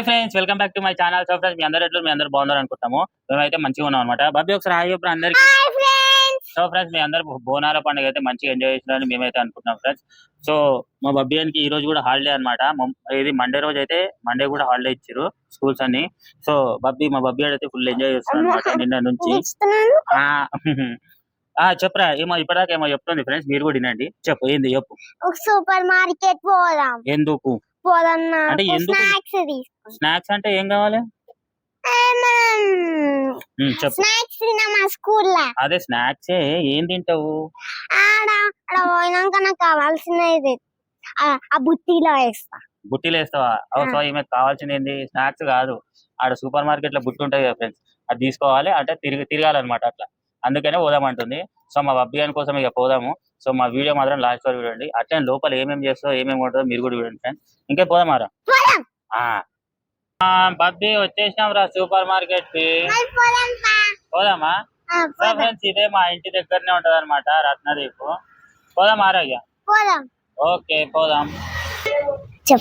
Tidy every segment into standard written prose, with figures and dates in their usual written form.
Friends welcome back to my channel. So friends మీ అందరూ బాగున్నారు అనుకుంటాము. మేమైతే మంచిగా ఉన్నాం అనమాట. బాబీ ఒకసారి హాయ్ చెప్పు అందరికి. సో ఫ్రెండ్స్ మీ అందరు బోనాల పండుగ అయితే మంచిగా ఎంజాయ్ చేసినారని మేమైతే అనుకుంటున్నాం ఫ్రెండ్స్. సో మా బబ్బియానికి ఈ రోజు కూడా హాలిడే అనమాట. ఇది మండే రోజు అయితే మండే కూడా హాలిడే ఇచ్చారు స్కూల్స్ అన్ని. సో మా బబ్బీ అయితే ఫుల్ ఎంజాయ్ చేస్తున్నాడు అనమాట నిన్న నుంచి. చెప్పరా ఏమో ఇప్పటిదాకా ఏమో చెప్తుంది ఫ్రెండ్స్, మీరు కూడా వినండి. చెప్పు ఏంది చెప్పు. సూపర్ మార్కెట్ పోదాం. ఎందుకు అంటే ఎందుకు? స్నాక్స్ అంటే ఏం కావాలి? స్నాక్స్ తినమా స్కూల్లో. అదే స్నాక్స్ ఏం తింటావు? ఆడ పోయినాక నాకు కావాల్సినది ఆ బుట్టిలో వేస్తా. బుట్టిలో వేస్తావా? సో ఈమె కావాల్సింది ఏంది? స్నాక్స్ కాదు, ఆడ సూపర్ మార్కెట్ లో బుట్టి ఉంటాయి కదా ఫ్రెండ్స్, అది తీసుకోవాలి అంటే తిరగాలన్నమాట. అట్లా అందుకనే పోదామంటుంది. సో మా అభియాన్ కోసం ఇక పోదాము. సో మా వీడియో మాత్రం లాస్ట్ వరకు చూడండి. అట్లే లోపల ఏమేమి చేస్తారో ఏమేమి ఉంటుందో మీరు కూడా చూడండి ఫ్రెండ్స్. ఇంకే పోదామారా? బబ్బీ వచ్చేసినాం రా సూపర్ మార్కెట్ కి. పోదామా? సో ఫ్రెండ్స్ ఇదే మా ఇంటి దగ్గరనే ఉంటది అనమాట రత్నదీప్. పోదామారా ఇక? ఓకే పోదాం. సో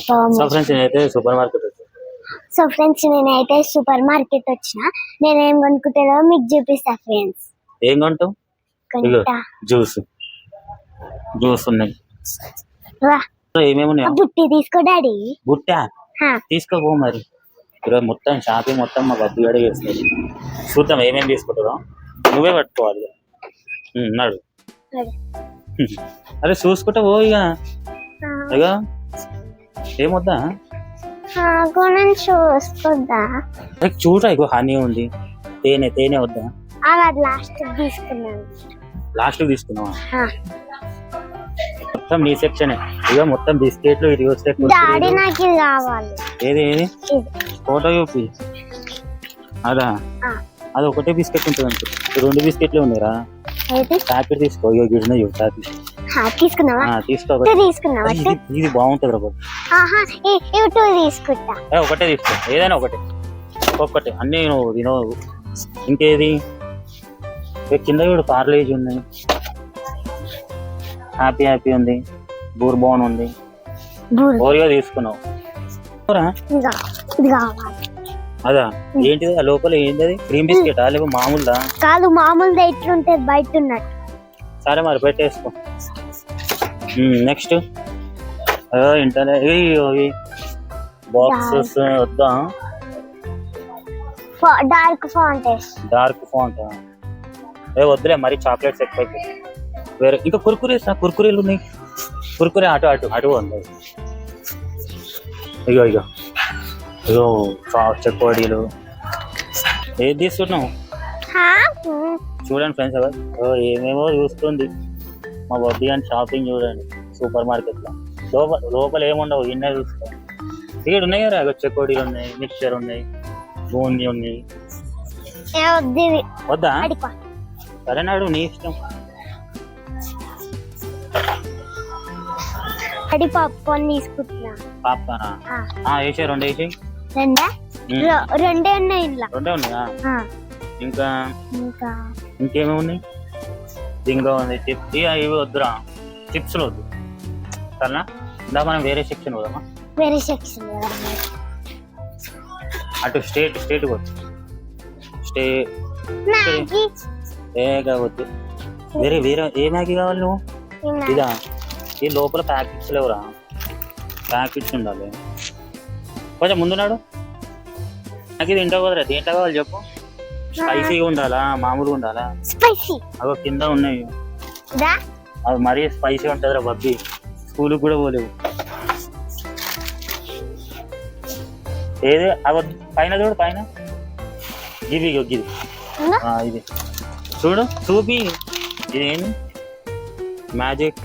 ఫ్రెండ్స్ నేనైతే సూపర్ మార్కెట్ వచ్చిన నేనేం కొనుక్కుంటానో మీకు చూపిస్తా ఫ్రెండ్స్. ఏం కొంటావు? జ్యూస్ ఉన్నాయి. ఏమేమి ఉన్నాయి? బుట్టి తీసుకో డాడీ. బుట్టా తీసుకోపో మరి. ఈరోజు మొత్తం షాపింగ్ మొత్తం మా బబ్బు గడే చేస్తుంది. చూద్దాం ఏమేమి తీసుకుంటారో. నువ్వే పట్టుకోవాలి నాడు. అరే చూసుకుంటా పో ఇక. ఇక ఏమొద్దా చూసుకుందా? చూడా ఇగో హనీ ఉంది, తేనె వద్దా? లాస్ట్ తీసుకున్నావా? మొత్తం నీ సెక్షన్ ఇక మొత్తం బిస్కెట్లు ఇది వస్తే. ఏది ఫోటో చూపి. అదా అది ఒకటే బిస్కెట్ ఉంటుంది అనుకో. 2 బిస్కెట్లు ఉన్నాయిరా. ప్యాకెట్ తీసుకో. ఇక గిడిన తీసుకో. ఇది బాగుంటది రా. ఒకటే తీసుకో, ఏదైనా ఒక్కటే అన్ని నువ్వు తినవు. ఇంకేది కింద కూడా పార్లేజ్ ఉన్నాయి, హ్యాపీ ఉంది, బూర్బాన్ ఉంది, ఓరియో తీసుకున్నావు. అదా ఏంటిది లోపల? ఏంటది? క్రీమ్ బిస్కెట్ లేకపోతే మామూలుదా? కాదు, మామూలుది ఎట్లుంటది బయట ఉన్నట్టు. సరే మరి పెట్టేసుకో. నెక్స్ట్ ఇంటర్ బాక్సెస్ వద్దా? డార్క్ ఫాంట్ వద్దులే మరి. చాక్లెట్స్ ఎక్కువ వేరే. ఇంకా కుర్కురేలు ఉన్నాయి. కుర్కురే అటు ఉంది. ఇగో చెక్కవడీలు. ఏది తీసుకున్నావు? చూడండి ఫ్రెండ్స్ ఏమేమో చూస్తుంది మా బబ్బీ అని. షాపింగ్ చూడండి సూపర్ మార్కెట్ లో. లోపల ఏముండవు, ఇన్నే చూసుకో. ఇక్కడ ఉన్నాయి కదా చెక్కవడీలు ఉన్నాయి, మిక్చర్ ఉన్నాయి, బూందీ ఉన్నాయి. వద్దా? సరే నాడు నీ ఇష్టం. పాప్కార్న్ తీసుకుంటున్నా. పాప్కార్నా? వేసే 2 వేసి. రెండే ఉన్నాయి ఇంట్లో. 2 ఉన్నాయా? ఇంకేమేమి ఉన్నాయి? జింగా ఉంది, చిప్స్. ఇవి వద్దురా, చిప్స్ వద్దు సరేనా. ఇందా మనం వేరే సెక్షన్ పోదామా? వేరే సెక్షన్ అటు స్టేట్ వద్దు. వద్దు. వేరే ఏ మ్యాగీ కావాలి నువ్వు? ఇదా? ఈ లోపల ప్యాకెట్స్ లేవురా, ప్యాకెట్స్ ఉండాలి. కొంచెం ముందున్నాడు. నాకు ఇది తింటావు కదరా. దేంట్లో కావాలి చెప్పు? స్పైసీగా ఉండాలా మామూలుగా ఉండాలా? అవి కింద ఉన్నాయి. అవి మరీ స్పైసీ ఉంటుందిరా బబ్బీ, స్కూల్కి కూడా పోలేవు. ఏది అవి పైన చూడు, పైన గివి ఇది చూడు, చూపి. ఇదేంటి? మ్యాజిక్.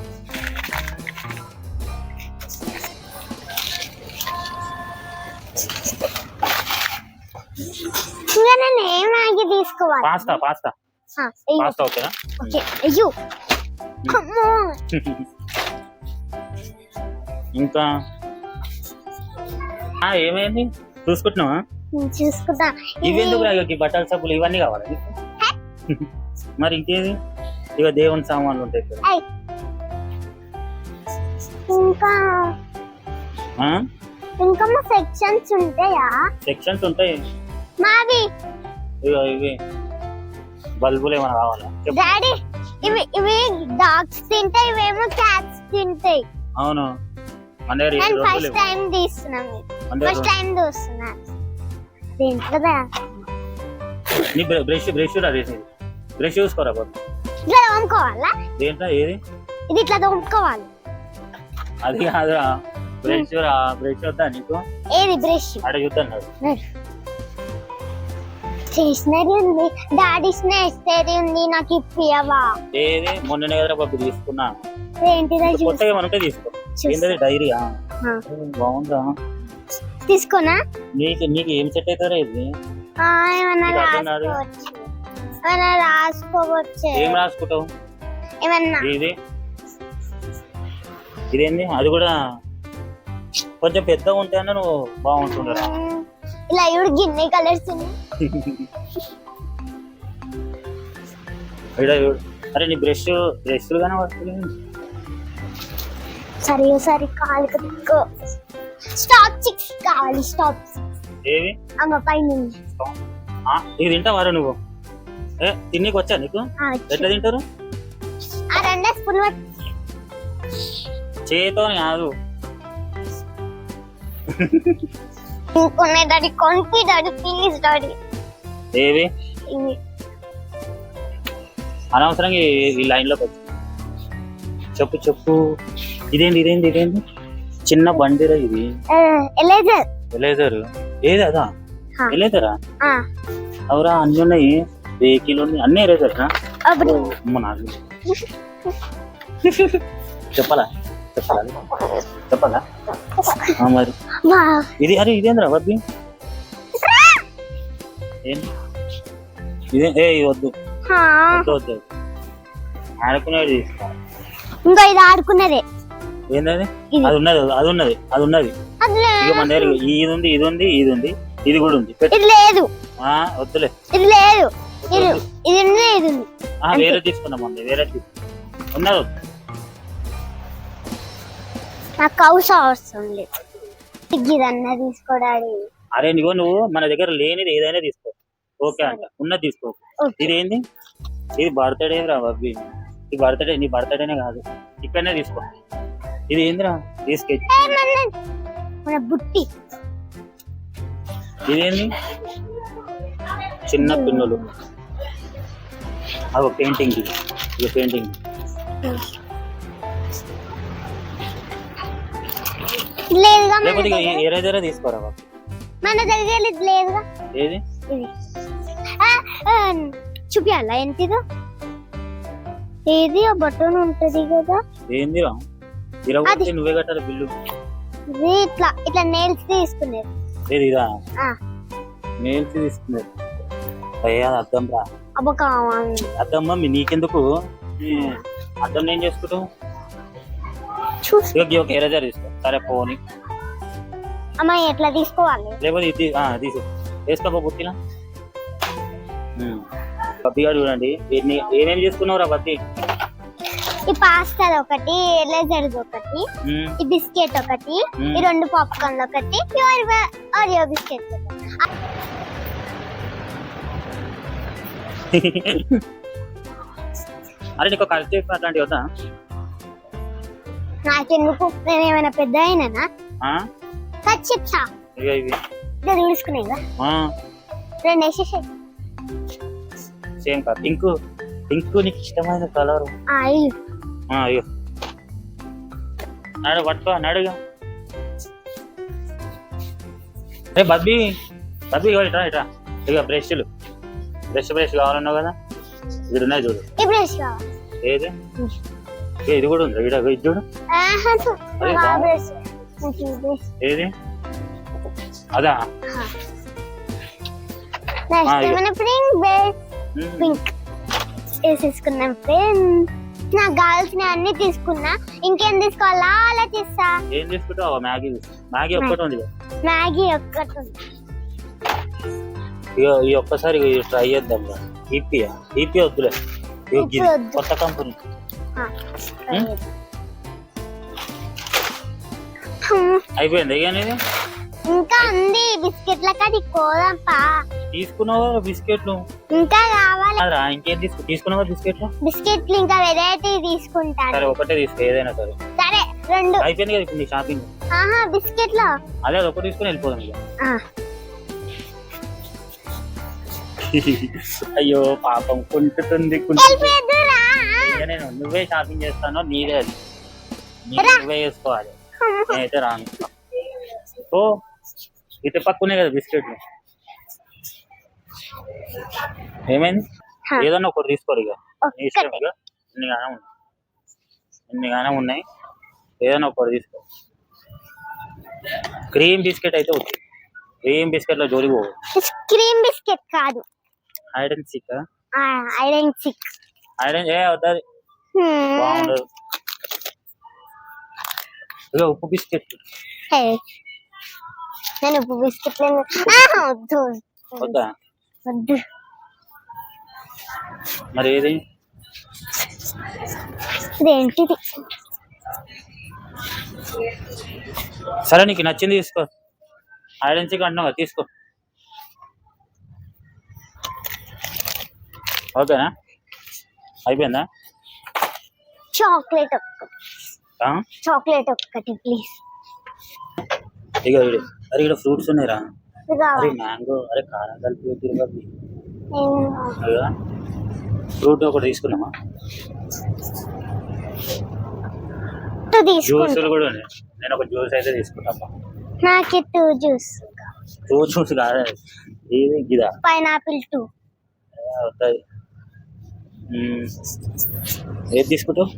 పాస్తా ఓకేనా? ఇంకా ఏమైంది చూసుకుంటున్నావా? ఇవి ఎందుకు? బట్టల సబ్బులు ఇవన్నీ కావాలి మరి. ఇంకేది? ఇక దేవుని సామాన్లు ఉంటాయి ఇక్కడ. ఇంకా మా సెక్షన్స్ ఉంటాయా? సెక్షన్స్ ఉంటాయి. మావి ఇవి బల్బులు ఏమైనా కావాలా? డాడీ ఇవి డాగ్స్ తింటాయి, ఇవేమో క్యాట్స్ తింటాయి. అవును, మన దగ్గర నేను రెండు ఫస్ట్ లేవు. టైం తీస్తున్నాను, మన దగ్గర ఫస్ట్ టైం చూస్తున్నాను. ఏంటదా నీ బ్రష్ తీసేది. బ్రష్ చూసుకోరా బాబు. ఇట్లా తోముకోవాలా? దేంట్లో ఏది? ఇది ఇట్లా తోముకోవాలి. అది కాదురా, బ్రష్ రా. బ్రష్ వద్దా నీకు? ఏది బ్రష్? అక్కడ చూద్దన్నాడు. స్టేషనరీ ఉంది డాడీ, స్టేషనరీ ఉంది, నాకు ఇప్పియవా? ఏది? మొన్ననే కదా బాబు తీసుకున్నా. ఏంటిదా? కొత్తగా ఏమైనా ఉంటే తీసుకో. ఏంటది? డైరీయా? బాగుందా? తీసుకోనా? నీకు ఏం సెట్ అవుతారా ఇది? ఏమన్నా నీకు అర్థం కాదు. రాసుకోవచ్చు, ఏమన్నా రాసుకోవచ్చు. ఏం రాసుకుంటావు? ఏమన్నా ఇదేంది? అది కూడా కొంచెం పెద్దగా ఉంటేనే నువ్వు బాగుంటుండరా. ఇలా ఇవి గిన్నె కలర్స్ ఉన్నాయి. అరే నీ బ్రష్లు గానే వస్తుంది. సరే సరే కాలుకు తిక్కు. స్టాప్ చిక్స్ కావాలి, స్టాప్. ఏవి? అమ్మ పైన ఇది తింటావారా నువ్వు? తిన్నీకి వచ్చా నీకు? ఎట్లా తింటారు? ఆ 2 స్పూన్లు చేతో కాదు. ఇంకొనే డాడీ, కొంటి డాడీ, ప్లీజ్ డాడీ. ఏవి? ఇవి అనవసరంగా ఈ లైన్ లోకి వచ్చి చెప్పు. ఇదేంది? చిన్న బండిరా ఇది. ఎలేజర్. ఏది అదా? ఎలేజరా? అవురా, అన్ని ఉన్నాయి. వెహికల్ ఉన్నాయి, అన్ని ఎలేజరా? అమ్మ నాకు చెప్పాలా? మరి ఇది. అరే ఇదేంద్రా బాబీ? ఇదే వద్దు ఆడుకునేది తీసుకో. ఇంకా ఇది ఆడుకున్నదే. ఏంటది? అది ఉన్నది. ఇక మన దగ్గర ఇది ఉంది. ఇది కూడా ఉంది. ఇది లేదు. వద్దులే. ఇది లేదు. ఇది ఉంది. వేరే తీసుకున్నాం. వేరే ఉన్నది. నాకు అవసరం లేదు. ఇదన్నా తీసుకోడాలి. అరే నువ్వు మన దగ్గర లేనిది ఏదైనా తీసుకో. ఓకే అంట. ఉన్నది తీసుకో. ఇది ఏంది? ఇది బర్త్డే రా బాబీ. ఈ బర్త్డే నీ బర్త్డేనే కాదు, ఇక్కడనే తీసుకో. ఇది ఏందిరా? తీసుకెళ్ళి మన బుట్టి. ఇదేంది? చిన్న పిన్నులు. అవి పెయింటింగ్. ఇది పెయింటింగ్. లేదుగా లేకపోతే ఏదైనా తీసుకోరా బాబు. మన దగ్గర లేదుగా. ఏది? చూపియాలా ఏంటిదో? ఏది ఆ బటన్ ఉంటది కదా. ఏందిరా? 20 నువ్వే కట్టాలి బిల్లు. ఇది ఇట్లా నెయిల్స్ తీసుకునేది. ఏది? ఇదా? నెయిల్స్ తీసుకునేది. అయ్యా అద్దం రా. అబ్బా కావాలి. అద్దం మమ్మీ నీకెందుకు? అద్దం ఏం చేసుకుంటావు? ఒక ఎరేజర్ తీసుకో. సరే పోనీ. అమ్మా ఎట్లా తీసుకోవాలి? లేకపోతే ఇది తీసుకో. వేసుకో బుట్టినా. బబ్బీ గారు చూడండి, ఏమేమి చేసుకున్నావురా బబ్బీ? ఈ పాస్తా ఒకటి, ఎరేజర్ ఒకటి, ఈ బిస్కెట్ ఒకటి, ఈ 2 పాప్కార్న్ ఒకటి, ఆరియో బిస్కెట్ ఒకటి. అరే నీకు ఖర్చు అట్లాంటివి వద్దా? నాకెందుకు? నేను ఏమైనా పెద్ద అయినా ఖర్చా ఇవి తీసుకునేగా. 2 వేసేసి సేమ్ కలర్. ఇంకు నీకు ఇష్టమైన కలర్. అయ్యో నడు పట్టుకో. నడుగా. రే బబ్బీ ఇట్రా. ఇక బ్రష్ కావాలన్నావు కదా, ఇక్కడ ఉన్నాయి చూడు. ఏది? ఇది కూడా ఉంది. ఇది చూడు. ఏది? అదా? పింక్ వేసేసుకున్నాం ఫ్రెండ్. నాకు కావాల్సిన అన్ని తీసుకున్నా. ఇంకేం తీసుకోవాలా ఆలోచిస్తా. ఏం తీసుకుంటావు? మ్యాగీ ఒక్కటి ఉంది. ఈ ఒక్కసారి ట్రై చేద్దాం. ఈపీ వద్దులే. కొత్త కంపెనీ. అయిపోయింది ఇక అనేది. ఇంకా ఉంది బిస్కెట్ల కాడికి పోదాంపా. తీసుకున్నావు బిస్కెట్లు ఇంకా కావాలి. కాదురా, ఇంకేం తీసుకున్నావా బిస్కెట్లు? బిస్కెట్లు ఇంకా వెరైటీ తీసుకుంటాను. సరే ఒకటే తీసుకో, ఏదైనా సరే. సరే 2 అయిపోయింది కదా ఇప్పుడు నీ షాపింగ్. ఆహా బిస్కెట్లు. అదే అది ఒకటి తీసుకుని వెళ్ళిపోదాం ఇక. అయ్యో పాపం కుంటుతుంది. వెళ్ళిపోద్దురా. ఇక నేను నువ్వే షాపింగ్ చేస్తానో నీదే అది, నువ్వే చేసుకోవాలి. నేనైతే రాను. ఓ ఇటు పక్కనే కదా బిస్కెట్లు. ఏమైంది? ఏదన్నా ఒకటి తీసుకోరు ఇక, నీ ఇష్టం. ఇక ఎన్ని ఉన్నాయి ఏదైనా ఒకటి తీసుకో. క్రీమ్ బిస్కెట్ అయితే ఓకే. క్రీమ్ బిస్కెట్ లో జోలి పోవు. క్రీమ్ బిస్కెట్ కాదు, hide and seek. Hide and seek. Hide and అవుతుంది, బాగుండదు. ఇక ఉప్పు బిస్కెట్. నేను ఉప్పు బిస్కెట్ వద్దు వద్దా? వద్దు. మరి ఏది? ఇదేంటిది? సరే నీకు నచ్చింది తీసుకో. హైడ్ అండ్ సీక్ అంటున్నావు కదా, తీసుకో. ఓకేనా? అయిపోయిందా? చాక్లెట్ ఒక్కటి ప్లీజ్. ఇక అరే ఇక్కడ ఫ్రూట్స్ ఉన్నాయిరా. అరే మ్యాంగో, అరే కారం కలిపి తిరగదు. ఫ్రూట్ ఒకటి తీసుకున్నామా? జ్యూసులు కూడా ఉన్నాయి. నేను ఒక జ్యూస్ అయితే తీసుకుంటామా? నాకు 2 జ్యూస్. జ్యూస్ కాదు ఇది, గిదా పైనాపిల్ 2. ఏది తీసుకుంటావు?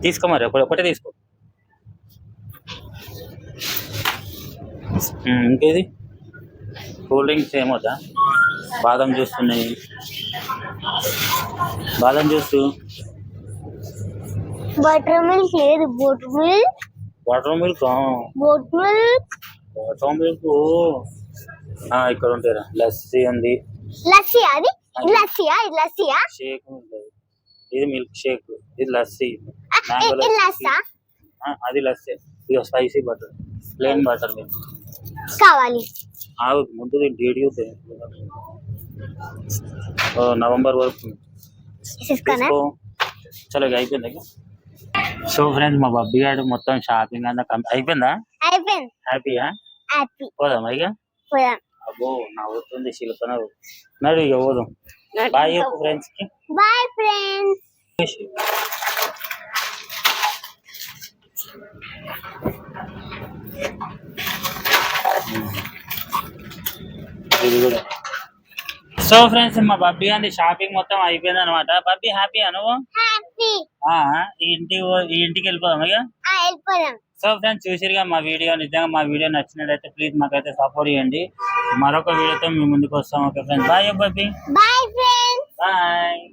తీసుకో మరి, ఒకటే తీసుకో. ఇంకేది? కూల్ డ్రింక్స్ ఏమవుతా? బాదం జ్యూస్ ఉన్నాయి. బాదం జ్యూస్. బటర్ మిల్క్ లేదు. బోట్ మిల్క్. Water milk. బోట్ మిల్క్. వాటర్ మిల్క్ ఇక్కడ ఉంటాయిరా. లస్సీ ఉంది. లస్సీ? అది లస్సీయా? ఇది లస్సీయా? షేక్ ఉంటుంది. ఇది మిల్క్ షేక్, ఇది లస్సీ. అది లస్సీ. ఇక spicy butter, plain butter milk కావాలి. ముందు డేట్ నవంబర్ వరకు తీసుకో. చలో అయిపోయింది. సో ఫ్రెండ్స్, మా బబ్బీ గారు మొత్తం షాపింగ్ అంతా అయిపోయిందా? హ్యాపీయా? పోదాం ఇక. అబ్బో నవ్వుతుంది శిల్పన. నడు ఇక పోదాం. బాయ్ ఫ్రెండ్స్ కి. Bye friends. సో ఫ్రెండ్స్, మా బబ్బీ గారి షాపింగ్ మొత్తం అయిపోయింది అనమాట. బబ్బీ హ్యాపీయా నువ్వు? ఈ ఇంటికి వెళ్ళిపోదాం ఇక. సో ఫ్రెండ్స్, చూసిరుగా మా వీడియో. నిజంగా మా వీడియో నచ్చినట్లయితే ప్లీజ్ మాకైతే సపోర్ట్ చేయండి. మరొక వీడియోతో మీ ముందుకు వస్తాం. ఓకే ఫ్రెండ్స్, బాయ్ బబ్బీ. Bye friends. బాయ్.